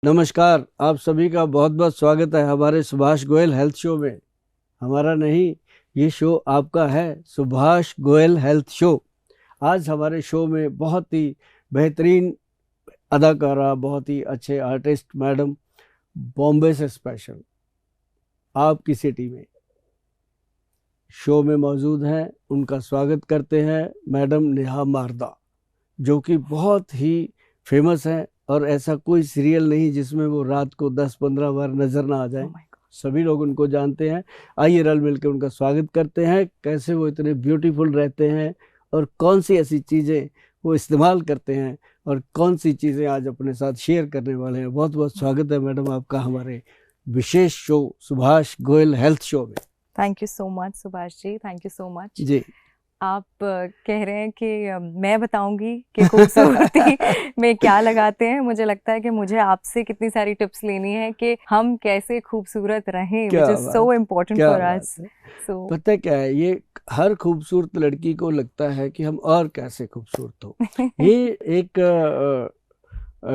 नमस्कार, आप सभी का बहुत बहुत स्वागत है हमारे सुभाष गोयल हेल्थ शो में। हमारा नहीं, ये शो आपका है, सुभाष गोयल हेल्थ शो। आज हमारे शो में बहुत ही बेहतरीन अदाकारा, बहुत ही अच्छे आर्टिस्ट मैडम बॉम्बे से स्पेशल आपकी सिटी में शो में मौजूद हैं। उनका स्वागत करते हैं मैडम नेहा मारदा, जो कि बहुत ही फेमस हैं और ऐसा कोई सीरियल नहीं जिसमें वो रात को 10-15 बार नजर ना आ जाए। सभी लोग उनको जानते हैं। आइए रल मिलकर उनका स्वागत करते हैं। कैसे वो इतने ब्यूटीफुल रहते हैं और कौन सी ऐसी चीज़ें वो इस्तेमाल करते हैं और कौन सी चीज़ें आज अपने साथ शेयर करने वाले हैं। बहुत बहुत स्वागत है मैडम आपका हमारे विशेष show Subhash Goyal health show में। Thank you so much Subhash ji, thank you so much जी। आप कह रहे हैं कि मैं बताऊंगी कि खूबसूरती में क्या लगाते हैं। मुझे लगता है कि मुझे आपसे कितनी सारी टिप्स लेनी है कि हम कैसे खूबसूरत रहें, which is so important for us. So पता क्या है, ये हर खूबसूरत लड़की को लगता है कि हम और कैसे खूबसूरत हो। ये एक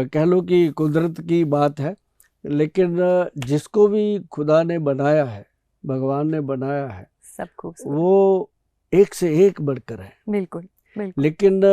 कह लो कि कुदरत की बात है, लेकिन जिसको भी खुदा ने बनाया है, भगवान ने बनाया है, सब खूबसूरत, वो एक से एक बढ़कर है। बिल्कुल बिल्कुल। लेकिन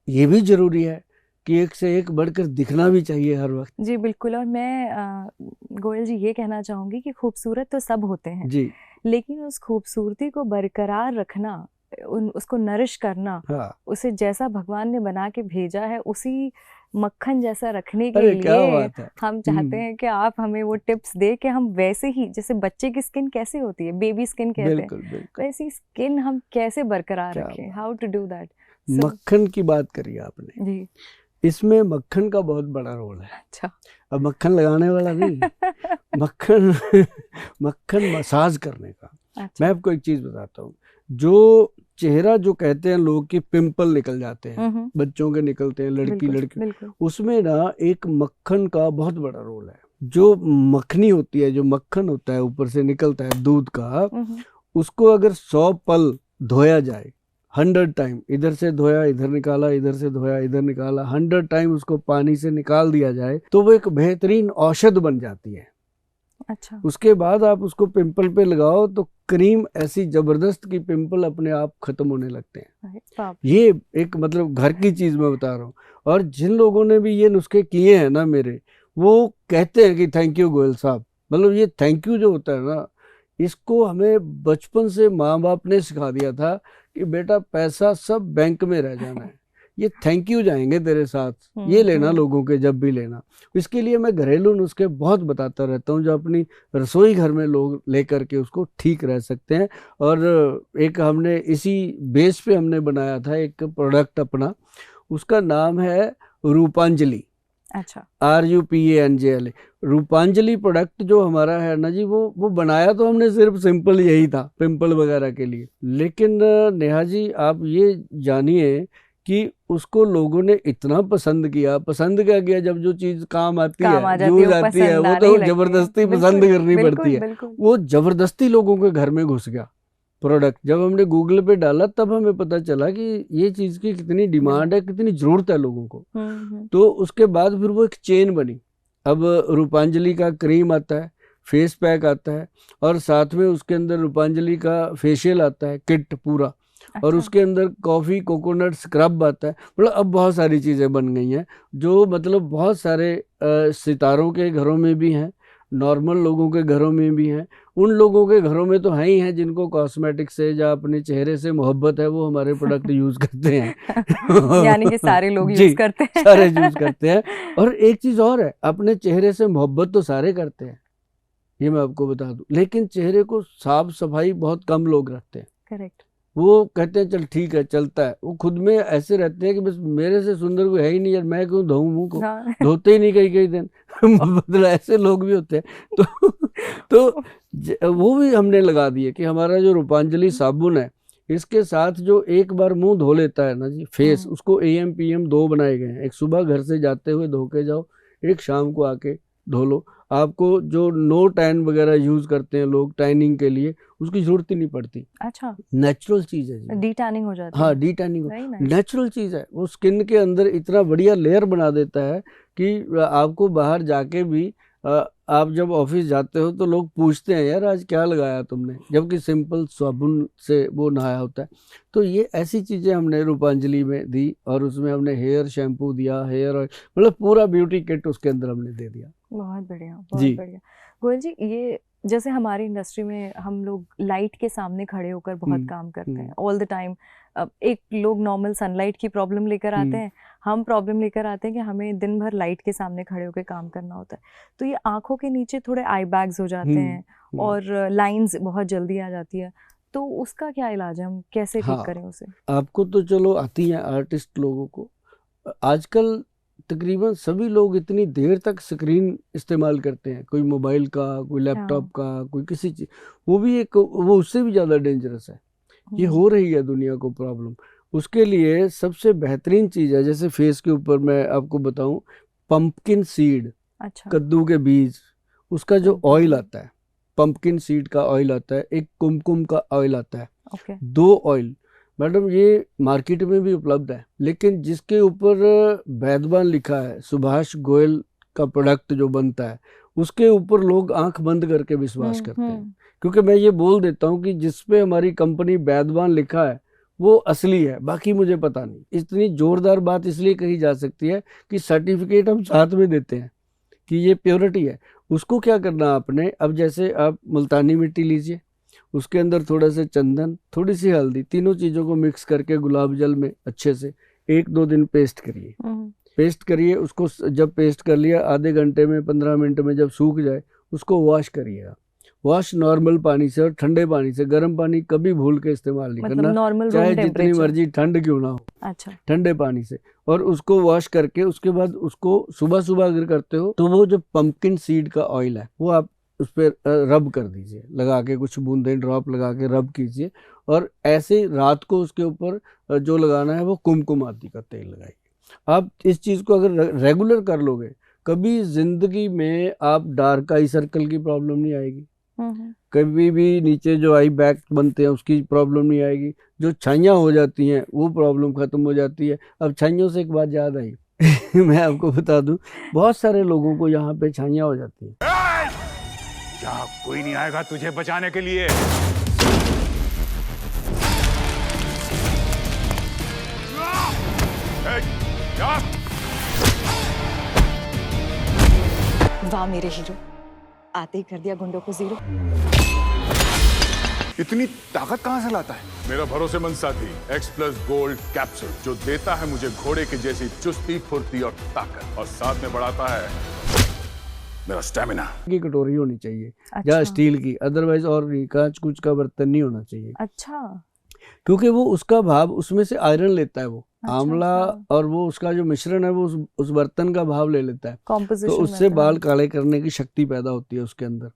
ये भी जरूरी है कि एक से एक बढ़कर दिखना भी चाहिए हर वक्त। जी बिल्कुल। और मैं गोयल जी ये कहना चाहूंगी कि खूबसूरत तो सब होते हैं जी, लेकिन उस खूबसूरती को बरकरार रखना, उसको नरिश करना, हाँ। उसे जैसा भगवान ने बना के भेजा है उसी मक्खन जैसा रखने के अरे क्या लिए बात है। हम चाहते हैं कि आप हमें वो टिप्स दे कि हम वैसे ही, जैसे बच्चे की स्किन कैसे होती है, बेबी स्किन कहते हैं, बिल्कुल बिल्कुल। वैसी स्किन हम कैसे बरकरार क्या रखें, बात। How to do that. मक्खन की बात करी आपने जी। इसमें मक्खन का बहुत बड़ा रोल है। अच्छा। अब मक्खन लगाने वाला नहीं, मक्खन मक्खन मसाज करने का। अच्छा। मैं आपको एक चीज बताता हूँ। जो चेहरा, जो कहते हैं लोग कि पिंपल निकल जाते हैं, बच्चों के निकलते हैं, लड़की, उसमें ना एक मक्खन का बहुत बड़ा रोल है। जो मक्खनी होती है, जो मक्खन होता है ऊपर से निकलता है दूध का, उसको अगर 100 पल धोया जाए, 100 टाइम, इधर से धोया इधर निकाला, इधर से धोया इधर निकाला, 100 टाइम उसको पानी से निकाल दिया जाए, तो वो एक बेहतरीन औषध बन जाती है। अच्छा। उसके बाद आप उसको पिंपल पे लगाओ तो क्रीम ऐसी जबरदस्त की पिंपल अपने आप खत्म होने लगते हैं। ये एक मतलब घर की चीज मैं बता रहा हूँ। और जिन लोगों ने भी ये नुस्खे किए हैं ना मेरे, वो कहते हैं कि थैंक यू गोयल साहब। मतलब ये थैंक यू जो होता है ना, इसको हमें बचपन से माँ बाप ने सिखा दिया था कि बेटा पैसा सब बैंक में रह जाना है, ये थैंक यू जाएंगे तेरे साथ, ये लेना लोगों के जब भी लेना। इसके लिए मैं घरेलू नुस्खे बहुत बताता रहता हूँ, जो अपनी रसोई घर में लोग लेकर के उसको ठीक रह सकते हैं। और एक हमने इसी बेस पे हमने बनाया था एक प्रोडक्ट अपना, उसका नाम है रूपांजलि। अच्छा। RUPANJLI। रूपांजलि प्रोडक्ट जो हमारा है ना जी, वो बनाया तो हमने सिर्फ सिंपल यही था पिंपल वगैरह के लिए। लेकिन नेहा जी आप ये जानिए कि उसको लोगों ने इतना पसंद किया। पसंद क्या किया, जब जो चीज काम आती है, यूज आती है, वो तो जबरदस्ती पसंद करनी पड़ती है। वो जबरदस्ती लोगों के घर में घुस गया प्रोडक्ट। जब हमने गूगल पे डाला तब हमें पता चला कि ये चीज की कितनी डिमांड है, कितनी जरूरत है लोगों को। तो उसके बाद फिर वो एक चेन बनी। अब रूपांजलि का क्रीम आता है, फेस पैक आता है, और साथ में उसके अंदर रूपांजलि का फेशियल आता है किट पूरा। अच्छा। और उसके अंदर कॉफी कोकोनट स्क्रब आता है। मतलब अब बहुत सारी चीज़ें बन गई हैं, जो मतलब बहुत सारे सितारों के घरों में भी हैं, नॉर्मल लोगों के घरों में भी हैं। उन लोगों के घरों में तो है ही हैं जिनको कॉस्मेटिक से या अपने चेहरे से मोहब्बत है, वो हमारे प्रोडक्ट यूज करते हैं। यानी कि सारे लोग जी, यूज करते हैं। सारे यूज करते हैं। और एक चीज और है, अपने चेहरे से मोहब्बत तो सारे करते हैं, ये मैं आपको बता दूं, लेकिन चेहरे को साफ सफाई बहुत कम लोग रखते हैं। करेक्ट। वो कहते हैं चल ठीक है चलता है, वो खुद में ऐसे रहते हैं कि बस मेरे से सुंदर कोई है ही नहीं यार, मैं क्यों धोऊं मुंह को। हाँ। धोते ही नहीं कई कई दिन। मतलब ऐसे लोग भी होते हैं। तो वो भी हमने लगा दिए कि हमारा जो रूपांजलि साबुन है, इसके साथ जो एक बार मुंह धो लेता है ना जी फेस, उसको AM PM 2 बनाए गए हैं। एक सुबह घर से जाते हुए धो के जाओ, एक शाम को आके धो लो। आपको जो नो टैन वगैरह यूज करते हैं लोग टैनिंग के लिए, उसकी जरूरत ही नहीं पड़ती। अच्छा, नेचुरल चीज है जी। डी टैनिंग हो जाती हाँ, है। D tanning very nice. Natural चीज है, वो स्किन के अंदर इतना बढ़िया लेयर बना देता है कि आपको बाहर जाके भी आप जब ऑफिस जाते हो तो लोग पूछते हैं यार आज क्या लगाया तुमने, जबकि सिंपल साबुन से वो नहाया होता है। तो ये ऐसी चीजें हमने रूपांजलि में दी, और उसमें हमने हेयर शैम्पू दिया, हेयर ऑयल, मतलब पूरा ब्यूटी किट उसके अंदर हमने दे दिया। बहुत बढ़िया, जी। बहुत बढ़िया। गोयल जी, ये जैसे हमारी इंडस्ट्री में हम लोग लाइट के सामने खड़े होकर बहुत काम करते हैं ऑल द टाइम। एक लोग नॉर्मल सनलाइट की प्रॉब्लम लेकर आते हैं, हम प्रॉब्लम लेकर आते हैं कि हमें दिन भर लाइट के सामने खड़े होकर काम करना होता है। तो ये आंखों के नीचे थोड़े आई बैग्स हो जाते हैं और लाइंस बहुत जल्दी आ जाती है, तो उसका क्या इलाज है, हम कैसे ठीक हाँ, करें उसे? आपको तो चलो आती है आर्टिस्ट लोगों को। आजकल तकरीबन सभी लोग इतनी देर तक स्क्रीन इस्तेमाल करते हैं, कोई मोबाइल का, कोई लैपटॉप का, कोई किसी चीज, वो भी एक, वो उससे भी ज़्यादा डेंजरस है। ये हो रही है दुनिया को प्रॉब्लम। उसके लिए सबसे बेहतरीन चीज़ है, जैसे फेस के ऊपर मैं आपको बताऊं, पंपकिन सीड, अच्छा, कद्दू के बीज, उसका जो ऑयल आता है, पंपकिन सीड का ऑयल आता है, एक कुमकुम का ऑयल आता है, ओके, 2 ऑयल मैडम ये मार्केट में भी उपलब्ध है, लेकिन जिसके ऊपर वैद्यवान लिखा है, सुभाष गोयल का प्रोडक्ट जो बनता है, उसके ऊपर लोग आंख बंद करके विश्वास करते हैं। क्योंकि मैं ये बोल देता हूँ कि जिसपे हमारी कंपनी वैद्यवान लिखा है वो असली है, बाकी मुझे पता नहीं। इतनी जोरदार बात इसलिए कही जा सकती है कि सर्टिफिकेट हम साथ में देते हैं कि ये प्योरिटी है। उसको क्या करना आपने, अब जैसे आप मुल्तानी मिट्टी लीजिए, उसके अंदर थोड़ा सा चंदन, थोड़ी सी हल्दी, तीनों चीज़ों को मिक्स करके गुलाब जल में अच्छे से 1-2 दिन पेस्ट करिए। पेस्ट करिए उसको, जब पेस्ट कर लिया आधे घंटे में, 15 मिनट में जब सूख जाए, उसको वॉश करिएगा। वॉश नॉर्मल पानी से और ठंडे पानी से, गर्म पानी कभी भूल के इस्तेमाल नहीं मतलब करना, नॉर्मल चाहे जितनी मर्जी ठंड क्यों ना हो। अच्छा, ठंडे पानी से, और उसको वॉश करके उसके बाद उसको सुबह सुबह अगर करते हो तो वो जो पंपकिन सीड का ऑयल है वो आप उस पर रब कर दीजिए, लगा के कुछ बूंदे ड्रॉप लगा के रब कीजिए, और ऐसे रात को उसके ऊपर जो लगाना है वो कुमकुम आदि का तेल लगाइए। आप इस चीज़ को अगर रेगुलर कर लोगे, कभी जिंदगी में आप डार्क आई सर्कल की प्रॉब्लम नहीं आएगी, कभी भी नीचे जो आई बैग बनते हैं उसकी प्रॉब्लम नहीं आएगी, जो छाइयाँ हो जाती हैं वो प्रॉब्लम खत्म हो जाती है। अब छाइयों से एक बात याद आई मैं आपको बता दूं, बहुत सारे लोगों को यहाँ पे छाइयाँ हो जाती हैं। यहाँ कोई नहीं आएगा तुझे बचाने के लिए। वाह मेरे हीरो, आते ही कर दिया गुंडों को जीरो। इतनी ताकत कहां से लाता है? मेरा भरोसेमंद साथी X+ गोल्ड कैप्सूल, जो देता है मुझे घोड़े की जैसी चुस्ती, फुर्ती और ताकत, और साथ में बढ़ाता है मेरा स्टेमिना। की कटोरी होनी चाहिए, अच्छा, या स्टील की, अदरवाइज और नहीं, कांच कुछ का बर्तन नहीं होना चाहिए। अच्छा, क्योंकि वो उसका भाव, उसमें से आयरन लेता है वो अच्छा, आंवला, और वो उसका जो मिश्रण है वो उस बर्तन का भाव ले लेता है, तो कॉम्पोजिशन उससे बाल काले करने की शक्ति पैदा होती है उसके अंदर।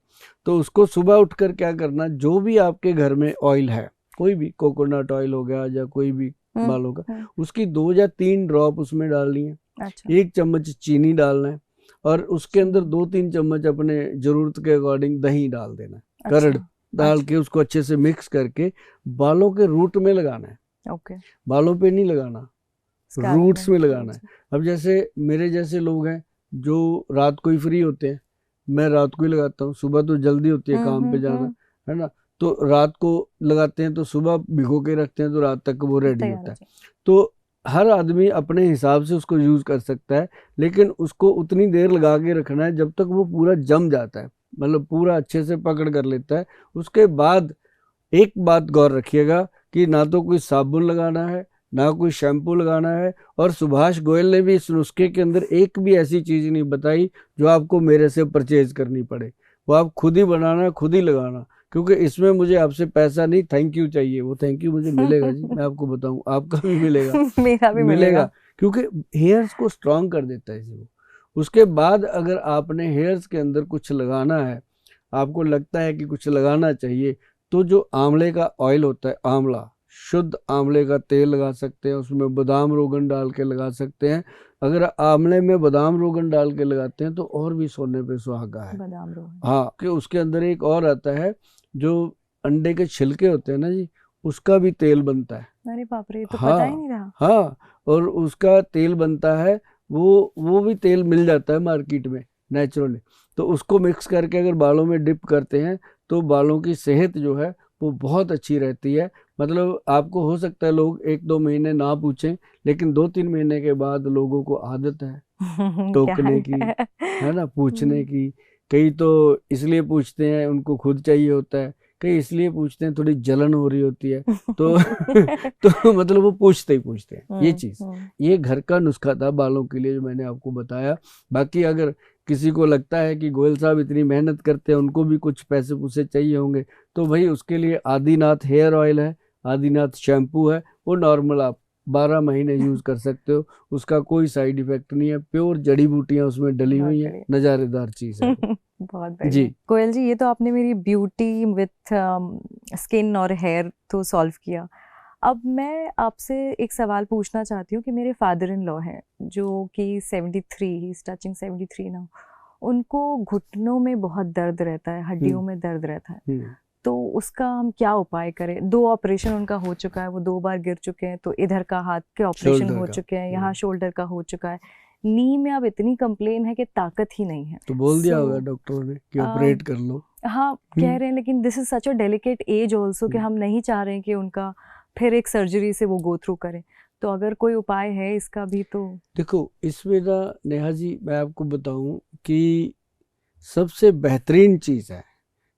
तो उसको सुबह उठकर क्या करना, जो भी आपके घर में ऑयल है, कोई भी कोकोनट ऑयल हो गया या कोई भी बालों का, उसकी 2 या 3 ड्रॉप उसमें डालनी है। अच्छा, 1 चम्मच चीनी डालना है, और उसके अंदर 2-3 चम्मच अपने जरूरत के अकॉर्डिंग दही डाल देना है, करड़ डाल के उसको अच्छे से मिक्स करके बालों के रूट में लगाना है। ओके, बालों पे नहीं लगाना, रूट्स में लगाना है। अब जैसे मेरे जैसे लोग हैं जो रात को ही फ्री होते हैं, मैं रात को ही लगाता हूँ, सुबह तो जल्दी होती है काम पे जाना, है ना, तो रात को लगाते हैं, तो सुबह भिगो के रखते हैं तो रात तक वो रेडी होता है। तो हर आदमी अपने हिसाब से उसको यूज कर सकता है, लेकिन उसको उतनी देर लगा के रखना है जब तक वो पूरा जम जाता है, मतलब पूरा अच्छे से पकड़ कर लेता है। उसके बाद एक बात गौर रखिएगा कि ना तो कोई साबुन लगाना है, ना कोई शैम्पू लगाना है, और सुभाष गोयल ने भी इस नुस्खे के अंदर एक भी ऐसी चीज़ नहीं बताई जो आपको मेरे से परचेज करनी पड़े। वो आप खुद ही बनाना, खुद ही लगाना, क्योंकि इसमें मुझे आपसे पैसा नहीं, थैंक यू चाहिए। वो थैंक यू मुझे मिलेगा जी, मैं आपको बताऊं, आपका भी मिलेगा मेरा भी मिलेगा, क्योंकि हेयर्स को स्ट्रांग कर देता है वो। उसके बाद अगर आपने हेयर्स के अंदर कुछ लगाना है, आपको लगता है कि कुछ लगाना चाहिए, तो जो आंवले का ऑयल होता है, आंवला, शुद्ध आंवले का तेल लगा सकते हैं, उसमें बादाम रोगन डाल के लगा सकते हैं। अगर आंवले में बादाम रोगन डाल के लगाते हैं तो और भी सोने पे सुहागा है। बादाम रोगन, हाँ, कि उसके अंदर एक और आता है जो अंडे के छिलके होते हैं ना जी, उसका भी तेल बनता है। अरे बाप रे, ये तो हाँ, पता ही नहीं था। हाँ, और उसका तेल बनता है, वो भी तेल मिल जाता है मार्केट में नेचुरली। तो उसको मिक्स करके अगर बालों में डिप करते हैं तो बालों की सेहत जो है वो बहुत अच्छी रहती है। मतलब आपको हो सकता है लोग 1-2 महीने ना पूछें, लेकिन 2-3 महीने के बाद लोगों को आदत है टोकने की, है ना, पूछने की। कई तो इसलिए पूछते हैं उनको खुद चाहिए होता है, कई इसलिए पूछते हैं थोड़ी जलन हो रही होती है तो तो मतलब वो पूछते ही पूछते हैं। ये चीज़, ये घर का नुस्खा था बालों के लिए जो मैंने आपको बताया। बाकी अगर किसी को लगता है कि गोयल साहब इतनी मेहनत करते हैं, उनको भी कुछ पैसे पूसे चाहिए होंगे, तो भाई उसके लिए आदिनाथ हेयर ऑयल है, आदिनाथ शैम्पू है, वो नॉर्मल आप 12 महीने यूज कर सकते हो, उसका कोई साइड इफेक्ट नहीं है, प्योर जड़ी बूटियां उसमें डली हुई हैं, नजारेदार चीज है वो। बहुत बढ़िया जी। कोयल जी, ये तो आपने मेरी ब्यूटी विथ स्किन और हेयर तो सॉल्व किया। अब मैं आपसे एक सवाल पूछना चाहती हूँ कि मेरे फादर इन लॉ हैं जो कि 73, ही इज टचिंग 73 नाउ। उनको घुटनों में बहुत दर्द रहता है, हड्डियों में दर्द रहता है, तो उसका हम क्या उपाय करें? 2 ऑपरेशन उनका हो चुका है, वो 2 बार गिर चुके हैं, तो इधर का हाथ के ऑपरेशन हो चुके हैं, यहाँ शोल्डर का हो चुका है, नी में अब इतनी कंप्लेन है कि ताकत ही नहीं है। तो बोल दिया होगा डॉक्टरों ने कि ऑपरेट कर लो। हाँ, कह रहे हैं, लेकिन this is such a delicate age also कि हम नहीं चाह रहे हैं कि उनका फिर एक सर्जरी से वो गो थ्रू करें। तो अगर कोई उपाय है इसका भी तो। देखो, इसमें ना नेहा जी मैं आपको बताऊं कि सबसे बेहतरीन चीज़ है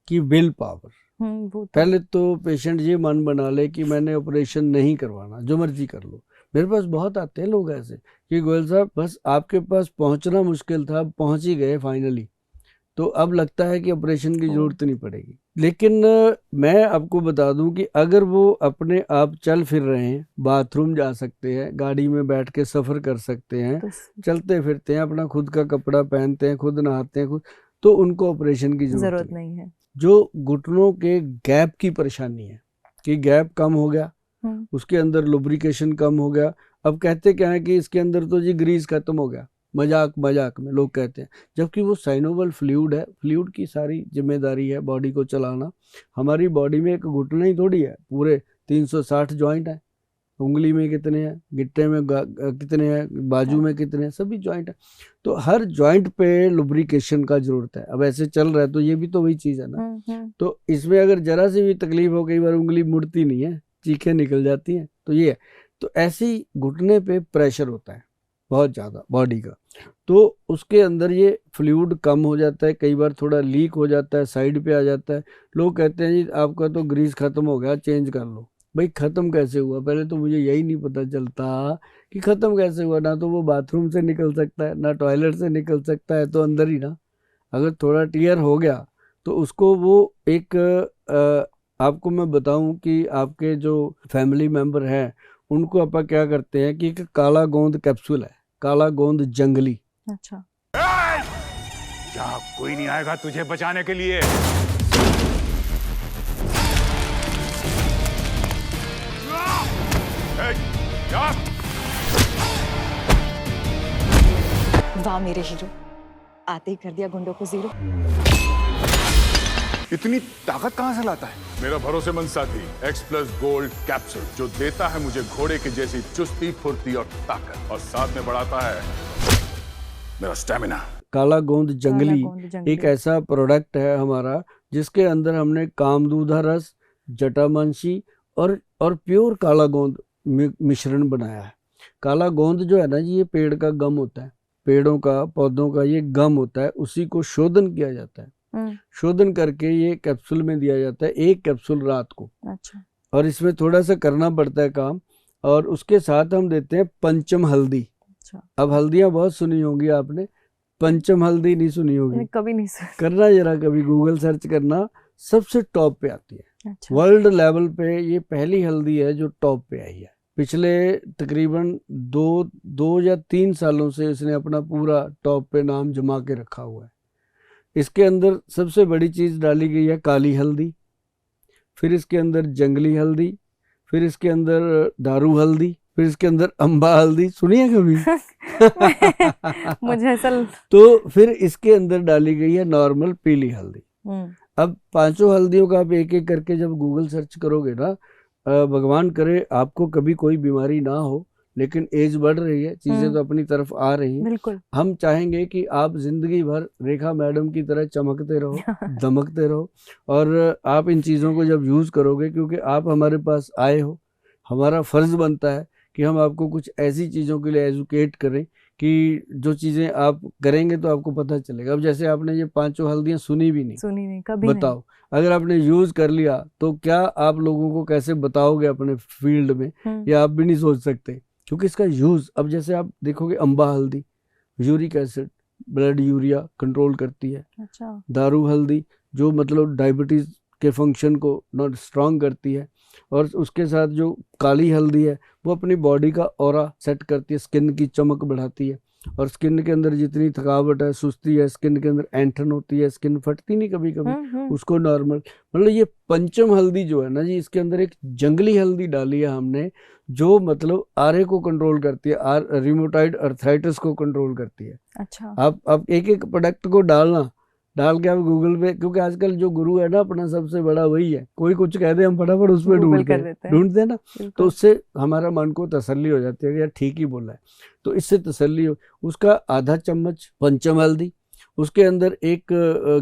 कि विल पावर। वो पहले तो पेशेंट ये मन बना ले कि मैंने ऑपरेशन नहीं करवाना, जो मर्जी कर लो। मेरे पास बहुत आते हैं लोग ऐसे कि गोयल साहब बस आपके पास पहुंचना मुश्किल था, पहुंच ही गए फाइनली, तो अब लगता है कि ऑपरेशन की जरूरत नहीं पड़ेगी। लेकिन मैं आपको बता दूं कि अगर वो अपने आप चल फिर रहे हैं, बाथरूम जा सकते हैं, गाड़ी में बैठ के सफ़र कर सकते हैं, चलते फिरते हैं, अपना खुद का कपड़ा पहनते हैं, खुद नहाते हैं खुद, तो उनको ऑपरेशन की जरूरत नहीं है। जो घुटनों के गैप की परेशानी है कि गैप कम हो गया, उसके अंदर लुब्रिकेशन कम हो गया। अब कहते क्या है कि इसके अंदर तो जी ग्रीस खत्म हो गया, मजाक में लोग कहते हैं, जबकि वो साइनोवल फ्लूइड है। फ्लूइड की सारी जिम्मेदारी है बॉडी को चलाना। हमारी बॉडी में एक घुटना ही थोड़ी है, पूरे 360 जॉइंट है। उंगली में कितने हैं, गिट्टे में कितने हैं, बाजू में कितने हैं, सभी जॉइंट है। तो हर जॉइंट पे लुब्रिकेशन का जरूरत है। अब ऐसे चल रहा है तो ये भी तो वही चीज़ है ना। तो इसमें अगर जरा सी भी तकलीफ हो, कई बार उंगली मुड़ती नहीं है, चीखें निकल जाती हैं, तो ये है। तो ऐसे ही घुटने पे प्रेशर होता है बहुत ज़्यादा बॉडी का, तो उसके अंदर ये फ्लूइड कम हो जाता है, कई बार थोड़ा लीक हो जाता है, साइड पे आ जाता है। लोग कहते हैं जी आपका तो ग्रीस खत्म हो गया, चेंज कर लो। भाई ख़त्म कैसे हुआ? पहले तो मुझे यही नहीं पता चलता कि ख़त्म कैसे हुआ। ना तो वो बाथरूम से निकल सकता है, ना टॉयलेट से निकल सकता है, तो अंदर ही ना। अगर थोड़ा टीयर हो गया तो उसको वो एक आपको मैं बताऊं कि आपके जो फैमिली मेम्बर हैं उनको अपन क्या करते हैं कि एक काला गोंद कैप्सूल है, काला गोंद जंगली। अच्छा, यहाँ कोई नहीं आएगा तुझे बचाने के लिए। वाह मेरे हीरो, आते ही कर दिया गुंडों को जीरो। इतनी ताकत कहां से लाता है? मेरा भरोसेमंद साथी X+ गोल्ड कैप्सूल, जो देता है मुझे घोड़े की जैसी चुस्ती, फुर्ती और ताकत, और साथ में बढ़ाता है मेरा स्टैमिना। काला गोंद जंगली एक ऐसा प्रोडक्ट है हमारा जिसके अंदर हमने कामदूधा रस, जटामांसी और प्योर काला गोंद मिश्रण बनाया है। काला गोंद जो है ना जी, ये पेड़ का गम होता है, पेड़ों का, पौधों का ये गम होता है, उसी को शोधन किया जाता है। शोधन करके ये कैप्सूल में दिया जाता है, एक कैप्सूल रात को। अच्छा। और इसमें थोड़ा सा करना पड़ता है काम, और उसके साथ हम देते हैं पंचम हल्दी। अच्छा। अब हल्दियां बहुत सुनी होंगी आपने, पंचम हल्दी नहीं सुनी होगी, कभी नहीं सुनी। करना जरा, कभी गूगल सर्च करना, सबसे टॉप पे आती है। अच्छा। वर्ल्ड लेवल पे ये पहली हल्दी है जो टॉप पे आई है। पिछले तकरीबन 2 या 3 सालों से इसने अपना पूरा टॉप पे नाम जमा के रखा हुआ है। इसके अंदर सबसे बड़ी चीज़ डाली गई है काली हल्दी, फिर इसके अंदर जंगली हल्दी, फिर इसके अंदर दारू हल्दी, फिर इसके अंदर अम्बा हल्दी, सुनिए कभी? मुझे असल तो फिर इसके अंदर डाली गई है नॉर्मल पीली हल्दी। अब पांचों हल्दियों का आप एक एक करके जब गूगल सर्च करोगे ना, भगवान करे आपको कभी कोई बीमारी ना हो, लेकिन एज बढ़ रही है, चीजें तो अपनी तरफ आ रही हैं। बिल्कुल। हम चाहेंगे कि आप जिंदगी भर रेखा मैडम की तरह चमकते रहो, दमकते रहो, और आप इन चीज़ों को जब यूज़ करोगे, क्योंकि आप हमारे पास आए हो, हमारा फ़र्ज़ बनता है कि हम आपको कुछ ऐसी चीज़ों के लिए एजुकेट करें कि जो चीज़ें आप करेंगे तो आपको पता चलेगा। अब जैसे आपने ये पांचों हल्दियाँ सुनी नहीं, कभी बताओ अगर आपने यूज़ कर लिया तो क्या आप लोगों को कैसे बताओगे अपने फील्ड में, नहीं। या आप भी नहीं सोच सकते, क्योंकि इसका यूज़, अब जैसे आप देखोगे अम्बा हल्दी uric acid, blood urea control करती है। अच्छा। दारू हल्दी जो मतलब डायबिटीज़ के फंक्शन को नॉट स्ट्रांग करती है, और उसके साथ जो काली हल्दी है वो अपनी बॉडी का ऑरा सेट करती है, स्किन की चमक बढ़ाती है, और स्किन के अंदर जितनी थकावट है, सुस्ती है, स्किन के अंदर ऐंठन होती है, स्किन फटती नहीं कभी कभी, उसको नॉर्मल, मतलब ये पंचम हल्दी जो है ना जी, इसके अंदर एक जंगली हल्दी डाली है हमने, जो मतलब आरे को कंट्रोल करती है, रिमोटाइड अर्थराइटिस को कंट्रोल करती है। अच्छा। आप एक एक प्रोडक्ट को डाल के आप गूगल पे, क्योंकि आजकल जो गुरु है ना अपना सबसे बड़ा वही है, कोई कुछ कह दे हम फटाफट उस पर ढूंढते हैं ना, तो उससे हमारा मन को तसल्ली हो जाती है कि यार ठीक ही बोला है, तो इससे तसल्ली हो। उसका आधा चम्मच पंचम हल्दी, उसके अंदर एक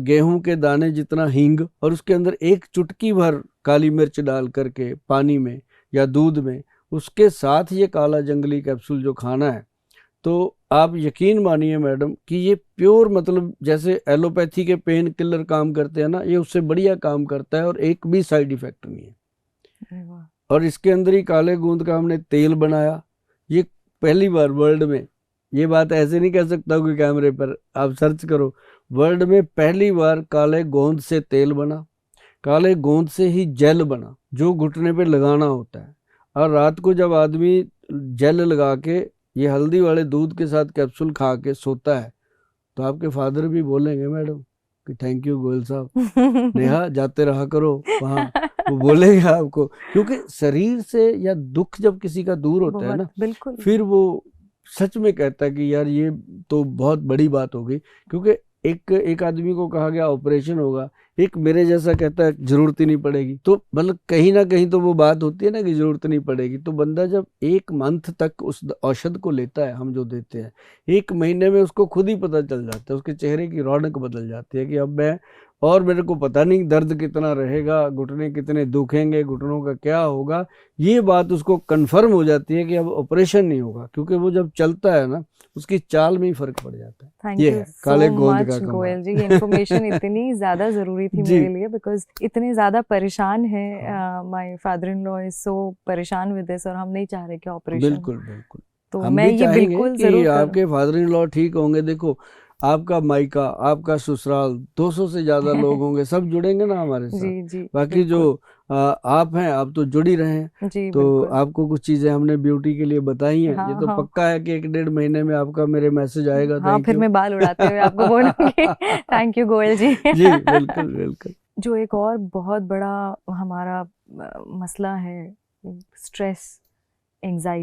गेहूं के दाने जितना हींग, और उसके अंदर एक चुटकी भर काली मिर्च डाल करके पानी में या दूध में, उसके साथ ये काला जंगली कैप्सूल जो खाना है, तो आप यकीन मानिए मैडम कि ये प्योर, मतलब जैसे एलोपैथी के पेन किलर काम करते हैं ना, ये उससे बढ़िया काम करता है, और एक भी साइड इफेक्ट नहीं है। और इसके अंदर ही काले गोंद का हमने तेल बनाया, ये पहली बार वर्ल्ड में, ये बात ऐसे नहीं कह सकता कोई कैमरे पर, आप सर्च करो, वर्ल्ड में पहली बार काले गोंद से तेल बना, काले गोंद से ही जेल बना जो घुटने पे लगाना होता है, और रात को जब आदमी जेल लगा के ये हल्दी वाले दूध के साथ कैप्सूल खा के सोता है, तो आपके फादर भी बोलेंगे मैडम कि थैंक यू गोयल साहब, नेहा जाते रहा करो वहाँ, वो बोलेगा आपको, क्योंकि शरीर से या दुख जब किसी का दूर होता है ना, बिल्कुल, फिर वो सच में कहता है कि यार ये तो बहुत बड़ी बात हो गई। क्योंकि एक आदमी को कहा गया ऑपरेशन होगा, एक मेरे जैसा कहता है जरूरत ही नहीं पड़ेगी, तो मतलब कहीं ना कहीं तो वो बात होती है ना कि जरूरत नहीं पड़ेगी। तो बंदा जब एक मंथ तक उस औषध को लेता है, हम जो देते हैं, एक महीने में उसको खुद ही पता चल जाता है, उसके चेहरे की रौनक बदल जाती है कि अब मैं, और मेरे को पता नहीं दर्द कितना रहेगा, घुटने कितने दुखेंगे, घुटनों का क्या होगा, ये बात उसको कंफर्म हो जाती है कि अब ऑपरेशन नहीं होगा, क्योंकि वो जब चलता है ना उसकी चाल में ही फर्क पड़ जाता है। थैंक ये यू है काले सो गोंद मच का कमाल। गोयल जी, ये इन्फॉर्मेशन इतनी ज़्यादा ज़रूरी थी जी। मेरे लिए, बिकॉज इतने ज़्यादा परेशान है, my father in law is so परेशान विद दिस, और हम नहीं चाह रहे कि ऑपरेशन। बिल्कुल बिल्कुल, तो हम मैं भी ये चाहेंगे बिल्कुल कि ज़रूर आपके फादर इन लॉ ठीक होंगे। देखो आपका मायका, आपका ससुराल, 200 से ज्यादा लोग होंगे, सब जुड़ेंगे ना हमारे साथ। जी जी, बाकी जो आप हैं, आप तो जुड़ ही रहे हैं। जी तो बिल्कुल। आपको कुछ चीजें हमने ब्यूटी के लिए बताई हैं, हाँ, ये तो हाँ। पक्का है कि 1-1.5 महीने में आपका मेरे मैसेज आएगा। हाँ, थैंक फिर यू। मैं बाल उड़ाते हुए आपको बोलूंगी थैंक यू गोयल जी। जी बिल्कुल बिल्कुल। जो एक और बहुत बड़ा हमारा मसला है, स्ट्रेस, एंजाइटी।